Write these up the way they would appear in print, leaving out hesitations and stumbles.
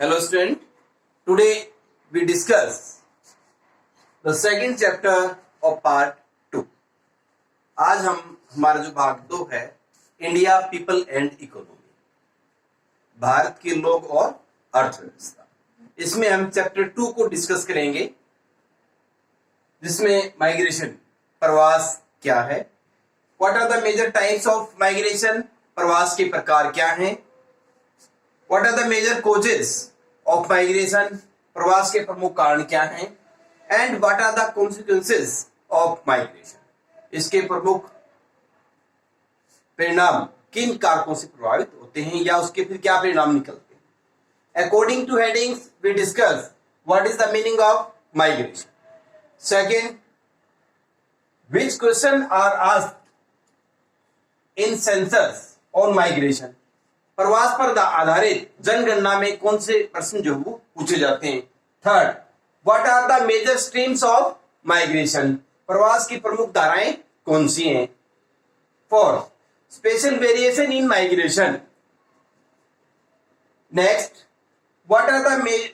Hello student, today we discuss the second chapter of part 2. आज हम हमारा जो भाग 2 है India people and economy, Bharat के लोग और अर्थव्यवस्था, इसमें हम चैप्टर 2 को डिस्कस करेंगे, जिसमें माइग्रेशन प्रवास क्या है, what are the major types of migration, प्रवास के प्रकार क्या हैं, what are the major causes of migration, प्रवास के प्रमुख कारण क्या हैं, and what are the consequences of migration, इसके प्रमुख परिणाम किन कारकों से प्रभावित होते हैं या उसके फिर क्या परिणाम निकलते हैं. According to headings we discuss what is the meaning of migration. Second, which question are asked in census on migration, प्रवास पर आधारित जनगणना में कौन से प्रश्न जो वो पूछे जाते हैं. Third, what are the major streams of migration, प्रवास की प्रमुख धाराएं कौन सी हैं. Fourth, special variation in migration. Next, what are the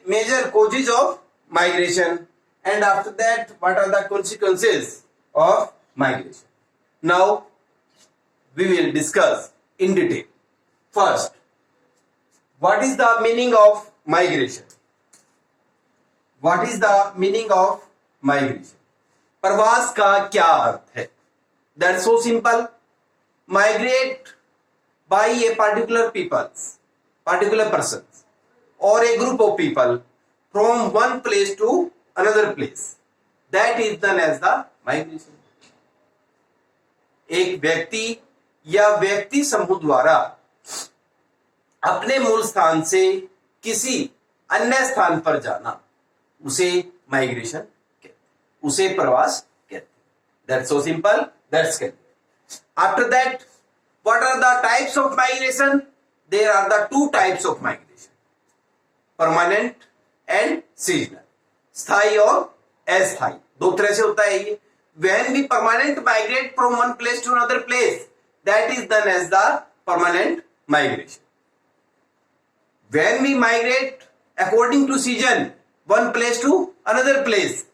major causes of migration, and after that what are the consequences of migration. Now we will discuss in detail. First, what is the meaning of migration? What is the meaning of migration? प्रवास का क्या अर्थ है? That's so simple. Migrate by a particular persons or a group of people from one place to another place, that is known as the migration. एक व्यक्ति या व्यक्ति समूह द्वारा अपने मूल स्थान से किसी अन्य स्थान पर जाना उसे माइग्रेशन कहते हैं, उसे प्रवास कहते हैं. That's so simple. That's clear. After that, what are the types of migration? There are the two types of migration: permanent and seasonal. स्थाई और अस्थाई, दो तरह से होता है ये. When we permanent migrate from one place to another place, that is known as the permanent migration. When we migrate according to season, one place to another place,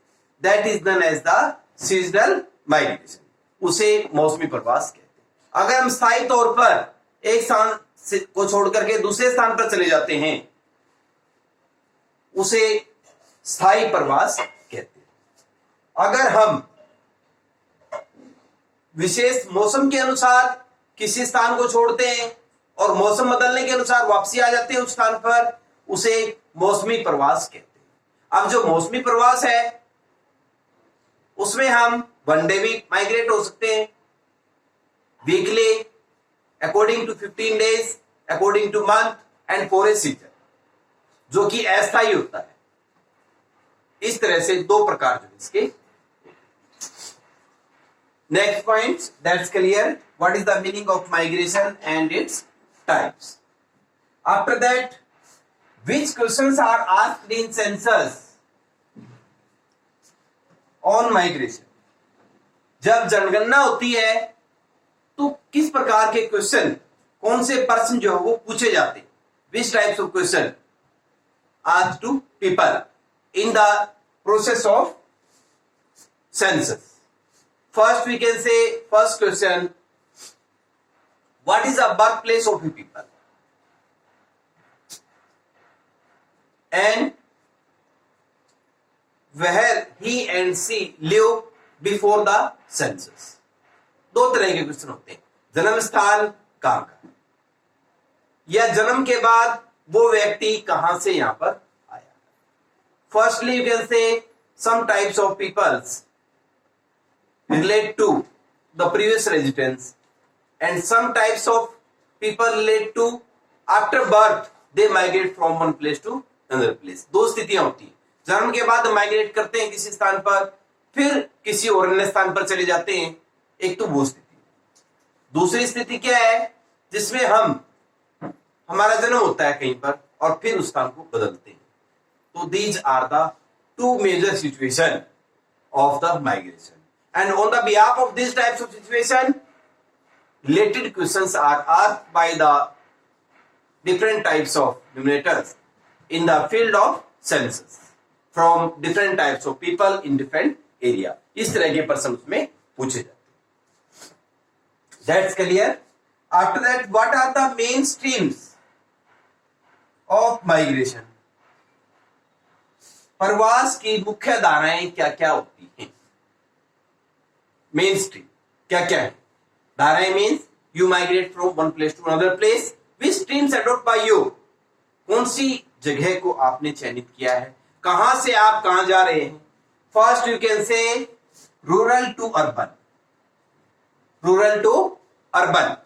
that is known as the seasonal migration. उसे मौसमी प्रवास कहते हैं. अगर हम स्थायी तौर पर एक स्थान को छोड़ करके दूसरे स्थान पर चले जाते हैं, उसे स्थायी प्रवास कहते हैं. अगर हम विशेष मौसम के अनुसार किसी स्थान को छोड़ते हैं और मौसम बदलने के अनुसार वापसी आ जाते हैं उस स्थान पर, उसे मौसमी प्रवास कहते हैं. अब जो मौसमी प्रवास है उसमें हम वन डे भी माइग्रेट हो सकते हैं, weekly, according to 15 days, according to month and for a season, जो कि अस्थायी होता है. इस तरह से दो प्रकार जो इसके. Next point, that's clear. What is the meaning of migration and its types. After that, which questions are asked in census on migration. जब जनगणना होती है तो किस प्रकार के क्वेश्चन, कौन से प्रश्न जो है वो पूछे जाते हैं. Which types of question asked to people in the process of census. First we can say, first question, what is the birthplace of a people and where he and she live before the census. दो तरह के question होते हैं. जन्म स्थान कहां का, या जन्म के बाद वो व्यक्ति कहां से यहां पर. Firstly, you can say some types of peoples relate to the previous residence, and some types of people relate to after birth they migrate from one place to another place. दो स्थितियां होती हैं. जन्म के बाद माइग्रेट करते हैं किसी स्थान पर, फिर किसी और अन्य स्थान पर चले जाते हैं. एक तो वो स्थिति. दूसरी स्थिति क्या है, जिसमें हमारा जन्म होता है कहीं पर और फिर उस स्थान को बदलते हैं. So these are the two major situations of the migration, and on the behalf of these types of situation, related questions are asked by the different types of numerators in the field of census from different types of people in different area. इस तरह के प्रश्न उसमें पूछे जाते हैं. That's clear. After that, what are the main streams of migration? प्रवास की मुख्य धाराएं क्या क्या होती हैं? मेन स्ट्रीम क्या क्या है? धाराएं means you migrate from one place to another place. Which streams adopt by you? कौन सी जगह को आपने चयनित किया है? कहां से आप कहां जा रहे हैं? First you can say rural to urban. Rural to urban,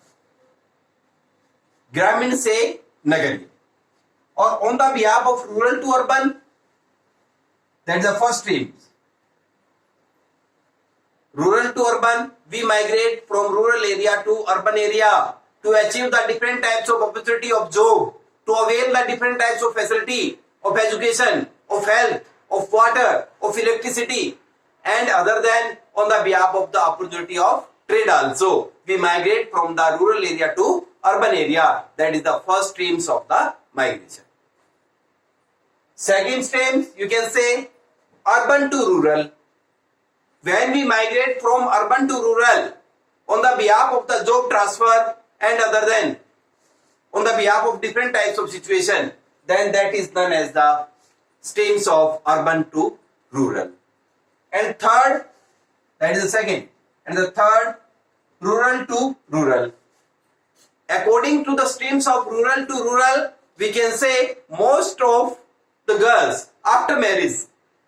ग्रामीण से नगरीय. और on the behalf of rural to urban, that is the first stream. Rural to urban, we migrate from rural area to urban area to achieve the different types of opportunity of job, to avail the different types of facility of education, of health, of water, of electricity, and other than on the behalf of the opportunity of trade also. We migrate from the rural area to urban area. That is the first streams of the migration. Second stream, you can say urban to rural. When we migrate from urban to rural on the behalf of the job transfer and other than on the behalf of different types of situation, then that is known as the streams of urban to rural. And third, that is the second. And the third, rural to rural. According to the streams of rural to rural, we can say most of the girls after marriage,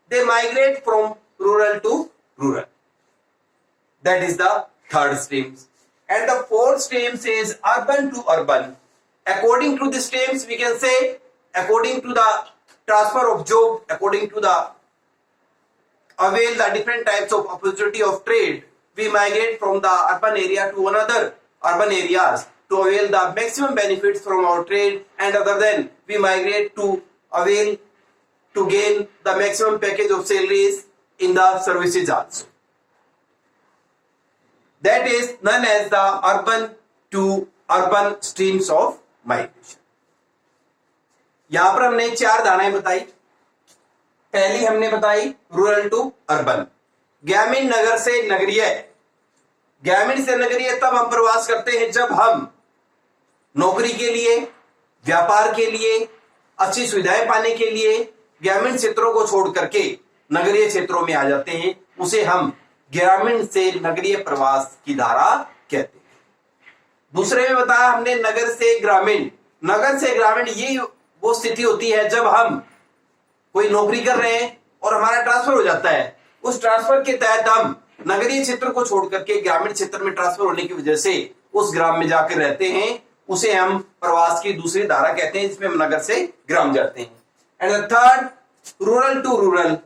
they migrate from rural to rural. That is the third streams. And the fourth streams is urban to urban. According to the streams, we can say according to the transfer of job, according to the avail the different types of opportunity of trade, we migrate from the urban area to another urban areas to avail the maximum benefits from our trade, and other than we migrate to avail to gain the maximum package of salaries in the services also. That is known as the urban to urban streams of migration. यहां पर हमने चार धाराएं बताई. पहली हमने बताई rural to urban, ग्रामीण नगर से नगरीय. ग्रामीण से नगरीय तब हम प्रवास करते हैं जब हम नौकरी के लिए, व्यापार के लिए, अच्छी सुविधाएं पाने के लिए ग्रामीण क्षेत्रों को छोड़ करके नगरीय क्षेत्रों में आ जाते हैं. उसे हम ग्रामीण से नगरीय प्रवास की धारा कहते हैं. दूसरे में बताया हमने नगर से ग्रामीण. नगर से ग्रामीण ये वो स्थिति होती है जब हम कोई नौकरी कर रहे हैं और हमारा ट्रांसफर हो जाता है. उस ट्रांसफर के तहत हम नगरीय क्षेत्र को छोड़ करके ग्रामीण क्षेत्र में ट्रांसफर होने की वजह से उस ग्राम में जाकर रहते हैं. उसे हम प्रवास की दूसरी धारा कहते हैं, जिसमें हम नगर से ग्राम जाते हैं. And the third, rural to rural,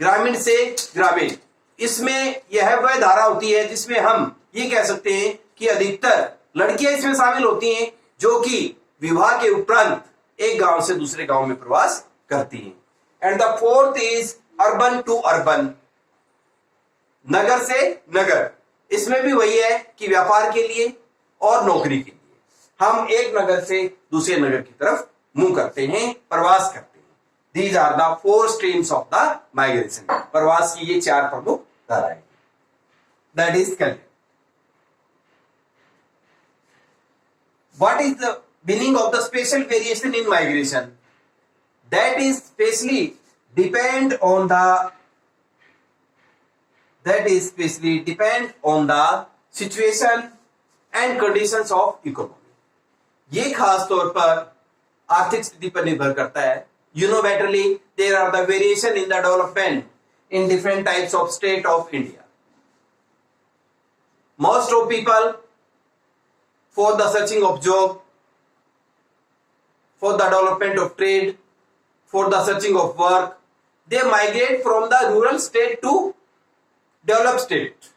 ग्रामीण से ग्रामीण. इसमें यह वह धारा होती है जिसमें हम ये कह सकते हैं कि अधिकतर लड़कियां इसमें शामिल होती हैं जो कि विवाह के उपरांत एक गांव से दूसरे गांव में प्रवास करती हैं. And the fourth is urban to urban, नगर से नगर. इसमें भी वही है कि व्यापार के लिए और नौकरी के लिए हम एक नगर से दूसरे नगर की तरफ मुंह करते हैं, प्रवास करते हैं. These are the four streams of the migration. प्रवास की ये चार प्रमुख धाराएं. That is clear. What is the meaning of the special variation in migration? That is specially depend on the situation and conditions of economy. ये खास तौर पर आर्थिक स्थिति पर निर्भर करता है. You know betterly there are the variation in the development in different types of state of India. Most of people for the searching of job, for the development of trade, for the searching of work, they migrate from the rural state to developed state.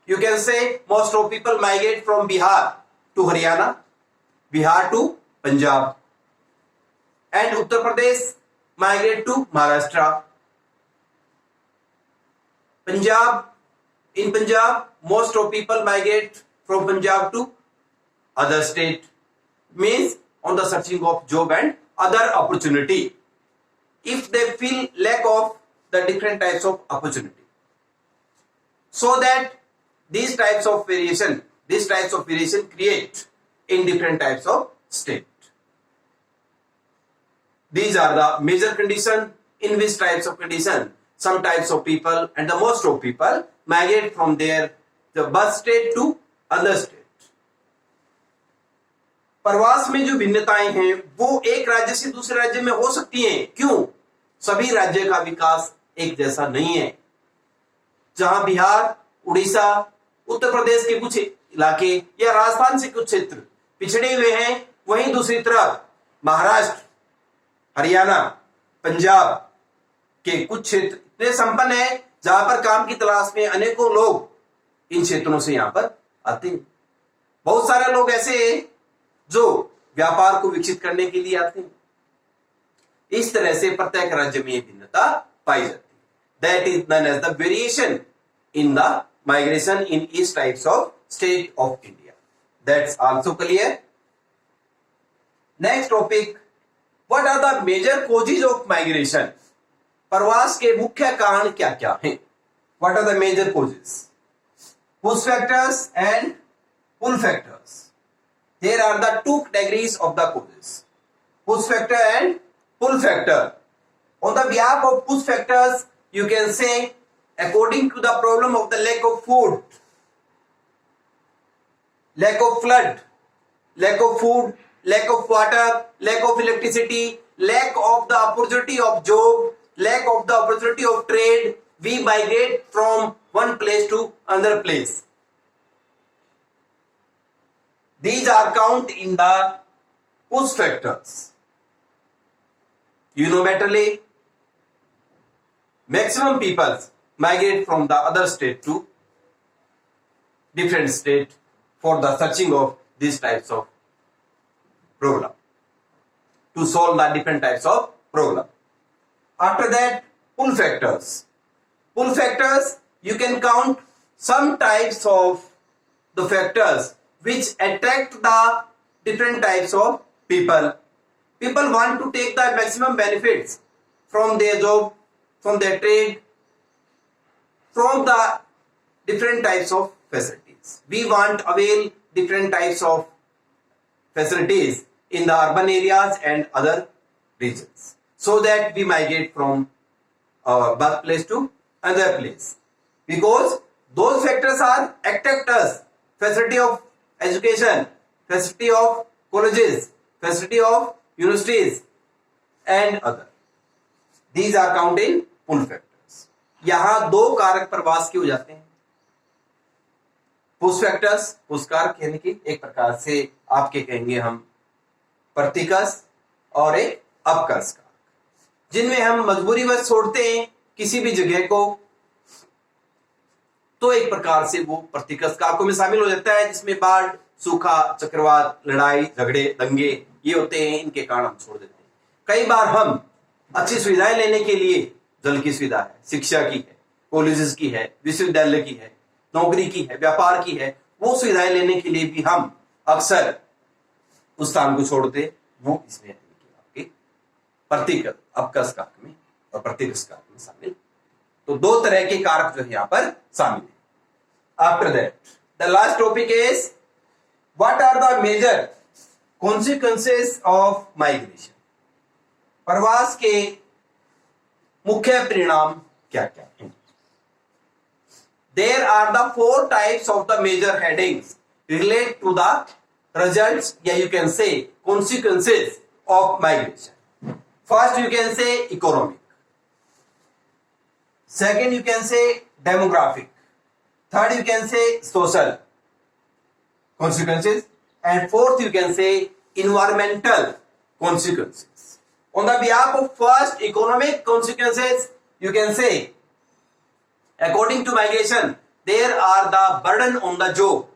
You can say most of people migrate from Bihar to Haryana, Bihar to Punjab, and Uttar Pradesh migrate to Maharashtra. In Punjab, most of people migrate from Punjab to other state, means on the searching of job and other opportunity. if they feel lack of the different types of opportunity. So that these types of variation create in different types of state. These are the major conditions in which types of condition some types of people and the most of people migrate from their the birth state to other state. प्रवास में जो भिन्नताएं हैं वो एक राज्य से दूसरे राज्य में हो सकती हैं। क्यों? सभी राज्य का विकास एक जैसा नहीं है। जहां बिहार, उड़ीसा, उत्तर प्रदेश के कुछ इलाके या राजस्थान से कुछ क्षेत्र पिछड़े हुए हैं, वहीं दूसरी तरफ महाराष्ट्र, हरियाणा, पंजाब के कुछ क्षेत्र इतने संपन्न है जहां पर काम की तलाश में अनेकों लोग इन क्षेत्रों से यहां पर आते हैं। बहुत सारे लोग ऐसे हैं जो व्यापार को विकसित करने के लिए आते हैं। इस तरह से प्रत्येक राज्य में भिन्नता पाई जाती है। That is known as the variation in the migration in each types of state of India. That's also clear. Next topic, what are the major causes of migration? प्रवास के मुख्य कारण क्या क्या हैं? What are the major causes? Push factors and pull factors. There are the two categories of the causes, push factor and pull factor. On the behalf of push factors, you can say according to the problem of the lack of food, lack of flood, lack of food, lack of water, lack of electricity, lack of the opportunity of job, lack of the opportunity of trade, we migrate from one place to another place. These are count in the push factors. You know betterly, maximum people migrate from the other state to different state for the searching of these types of problem, to solve the different types of problem. After that, pull factors. Pull factors, you can count some types of the factors which attract the different types of people. People want to take the maximum benefits from their job, from their trade, from the different types of facilities. We want to avail different types of facilities in the urban areas and other regions, so that we migrate from our birthplace to another place. Because those factors are attract us, facility of education, facility of colleges, facility of universities and other. These are counted in pull factors. यहां दो कारक प्रवास के हो जाते हैं। Push factors, push कारक यानी कि एक प्रकार से आपके कहेंगे हम प्रतिकर्ष और एक अपकर्ष कारक, जिनमें हम मजबूरीवश छोड़ते हैं किसी भी जगह को, तो एक प्रकार से वो प्रतिकर्ष कारकों में शामिल हो जाता है, जिसमें बाढ़, सूखा, चक्रवात, लड़ाई, झगड़े, दंगे ये होते हैं। इनके कारण हम छोड़ देते हैं। कई बार हम अच्छी सुविधाएं लेने के लिए, जल की सुविधा है, शिक्षा की है, कॉलेजेस की है, विश्वविद्यालय की है, नौकरी की है, व्यापार की है, वो सुविधाएं लेने के लिए भी हम अक्सर उस स्थान को छोड़ते, वो इसमें आपके प्रतिकर्ष, अपकर्ष कारक में और प्रतिकर्ष कारक में शामिल। तो दो तरह के कारक जो है यहां पर शामिल है। After that the last topic is what are the major consequences of migration? प्रवास के मुख्य परिणाम क्या क्या हैं? There are the 4 types of the major headings relate to the results या you can say consequences of migration. First you can say economic, second you can say demographic, third you can say social consequences, and fourth you can say environmental consequences. On the behalf of first economic consequences, you can say according to migration there are the burden on the job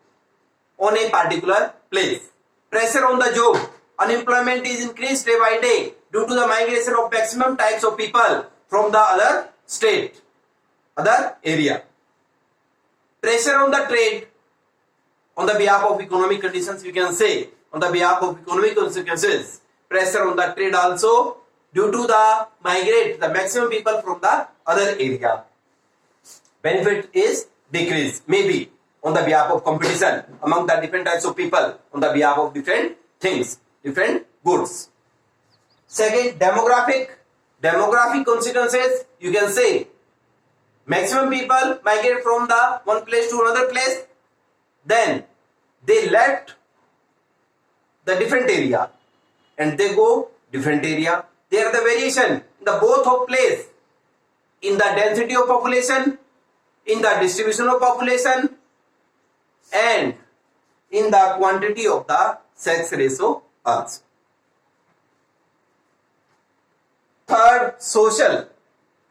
on a particular place, pressure on the job, unemployment is increased day by day due to the migration of maximum types of people from the other state, other area. Pressure on the trade, on the behalf of economic conditions, you can say on the behalf of economic consequences, pressure on the trade also due to the migrate the maximum people from the other area. Benefit is decrease, maybe on the behalf of competition among the different types of people, on the behalf of different things, different goods. Second, demographic consequences, you can say maximum people migrate from the one place to another place, then they left the different area and they go different area. There are the variation in the both of place, in the density of population, in the distribution of population, and in the quantity of the sex ratio also. Third, social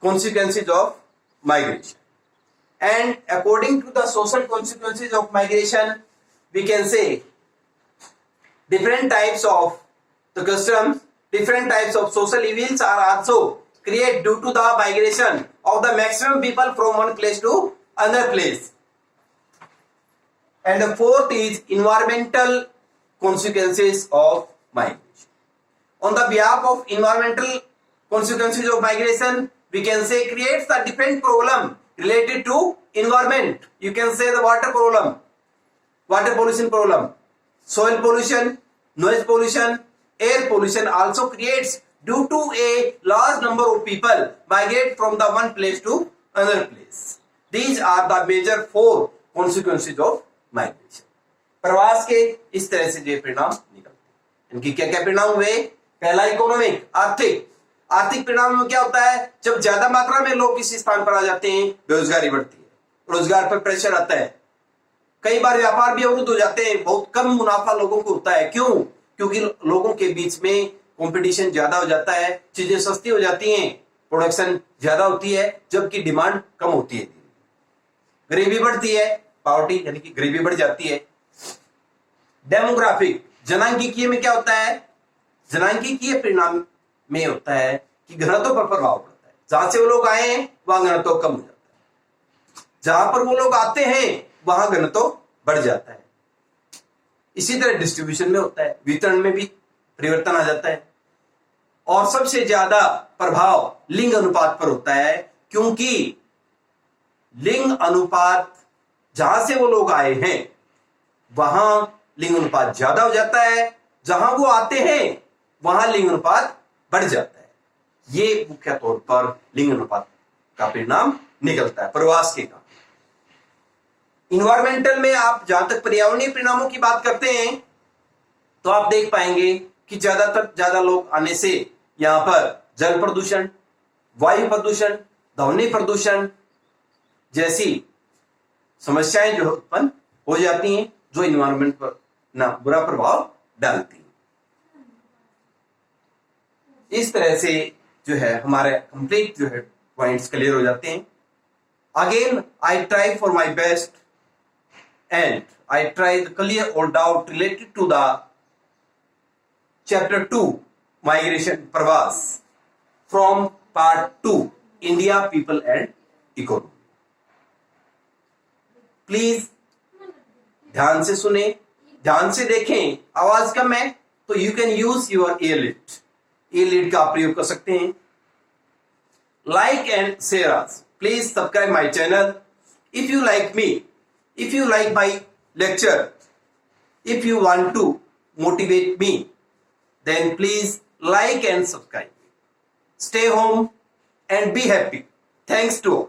consequences of migration. And according to the social consequences of migration, we can say different types of the customs, different types of social evils are also created due to the migration of the maximum people from one place to another place. And the fourth is environmental consequences of migration. On the behalf of environmental consequences of migration, we can say creates the different problem related to environment. You can say the water problem, water pollution problem, soil pollution, noise pollution, air pollution also creates due to a large number of people migrate from the one place to another place. These are the major four consequences of migration. प्रवास के इस तरह से जो परिणाम निकलते हैं, इनकी क्या क्या परिणाम हुए? पहला इकोनॉमिक, आर्थिक परिणाम में क्या होता है? जब ज्यादा मात्रा में लोग किसी स्थान पर आ जाते हैं, बेरोजगारी बढ़ती है, रोजगार पर प्रेशर आता है, कई बार व्यापार भी अवरुद्ध हो जाते हैं, बहुत कम मुनाफा लोगों को होता है. क्यों? क्योंकि लोगों के बीच में कंपटीशन ज्यादा हो जाता है, चीजें सस्ती हो जाती हैं, प्रोडक्शन ज्यादा होती है, जबकि डिमांड कम होती है, गरीबी बढ़ती है, पॉवर्टी यानी कि गरीबी बढ़ जाती है. डेमोग्राफिक, जनांगीकीय में क्या होता है? जनांगीकीय परिणाम में होता है कि घनत्व पर प्रभाव पड़ता है. जहां से वो लोग आए हैं वहां घनत्व कम हो जाता है, जहां पर वो लोग आते हैं वहां घनत्व बढ़ जाता है. इसी तरह डिस्ट्रीब्यूशन में होता है, वितरण में भी परिवर्तन आ जाता है. और सबसे ज्यादा प्रभाव लिंग अनुपात पर होता है, क्योंकि लिंग अनुपात जहां से वो लोग आए हैं वहां लिंग अनुपात ज्यादा हो जाता है, जहां वो आते हैं वहां लिंग अनुपात बढ़ जाता है. ये मुख्य तौर पर लिंग अनुपात का परिणाम निकलता है प्रवास के कारण. इन्वायरमेंटल में आप जहां तक पर्यावरणीय परिणामों की बात करते हैं तो आप देख पाएंगे कि ज्यादा लोग आने से यहां पर जल प्रदूषण, वायु प्रदूषण, ध्वनि प्रदूषण जैसी समस्याएं जो उत्पन्न हो जाती हैं, जो इन्वायरमेंट पर ना बुरा प्रभाव डालती हैं. इस तरह से जो है हमारे कंप्लीट जो है पॉइंट्स क्लियर हो जाते हैं. Again I try for my best and I try to clear all doubt related to the chapter 2 migration pravas from part 2 India people and economy. Please ध्यान से सुने, ध्यान से देखें. आवाज कम है तो you can use your year का प्रयोग कर सकते हैं. Like and share us. Please subscribe my channel. If you like me, if you like my lecture, if you want to motivate me, then please like and subscribe. Stay home and be happy. Thanks to all.